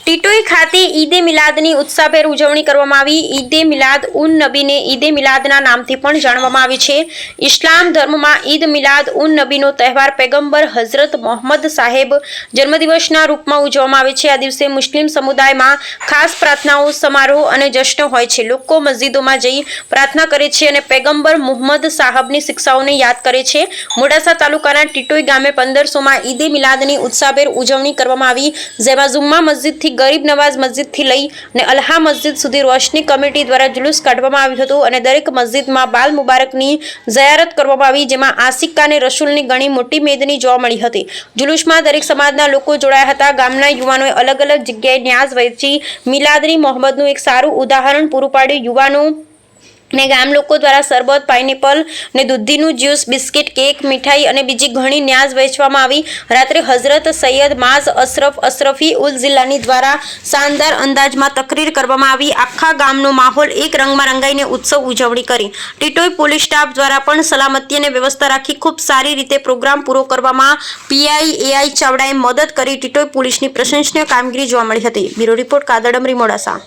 ટીટોઈ ખાતે ઈદે મિલાદની ઉત્સાહભેર ઉજવણી કરવામાં આવી। ઈદે મિલાદ ઉન નબીને ઈદે મિલાદના નામથી પણ જાણવામાં આવે છે। ઇસ્લામ ધર્મમાં ઈદ મિલાદ ઉન નબીનો તહેવાર પૈગંબર હઝરત મોહમ્મદ સાહેબ જન્મદિવસના રૂપમાં ઉજવવામાં આવે છે। આ દિવસે મુસ્લિમ સમુદાયમાં ખાસ પ્રાર્થનાઓ, સમારોહ અને જશ્ન હોય છે। લોકો મસ્જિદોમાં જઈ પ્રાર્થના કરે છે અને પૈગંબર મુહમ્મદ સાહેબની શિક્ષાઓને યાદ કરે છે। મોડાસા તાલુકાના ટીટોઈ ગામે 1500માં ઈદે મિલાદની ઉત્સાહભેર ઉજવણી કરવામાં આવી, જેમાં જુમ્મા મસ્જિદથી ગરીબ નવાઝ મસ્જિદથી લઈને અલ્લાહ મસ્જિદ સુધી રોશની કમિટી દ્વારા જુલુસ કાઢવામાં આવ્યું હતું અને દરેક મસ્જિદમાં બાલ મુબારકની ઝિયારત કરવામાં આવી, જેમાં આશિકાને રસૂલની ઘણી મોટી મેદની જોવા મળી હતી। જુલુસમાં દરેક સમાજના લોકો જોડાયા હતા। ગામના યુવાનોએ અલગ અલગ જગ્યાએ ન્યાઝ વહેંચી મિલાદની મોહબ્બતનું એક સારું ઉદાહરણ પૂરું પાડ્યું। યુવાનો ને ગામ લોકો દ્વારા શરબત, પાઇનેપલ ને દૂધીનું જ્યુસ, બિસ્કિટ, કેક, મીઠાઈ અને બીજી ઘણી ન્યાઝ વહેંચવામાં આવી। રાત્રે હઝરત સૈયદ માઝ અશરફ અશરફી ઉલ જિલ્લાની દ્વારા શાનદાર અંદાજમાં તકરીર કરવામાં આવી। આખા ગામનો માહોલ એક રંગમાં રંગાઈને ઉત્સવ ઉજવણી કરી। ટીટોઈ પોલીસ સ્ટાફ દ્વારા પણ સલામતી અને વ્યવસ્થા રાખી ખૂબ સારી રીતે પ્રોગ્રામ પૂરો કરવામાં પીઆઈ એઆઈ ચાવડાએ મદદ કરી। ટીટોઈ પોલીસની પ્રશંસનીય કામગીરી જોવા મળી હતી। બ્યુરો રિપોર્ટ કાદરડમરી મોડાસા।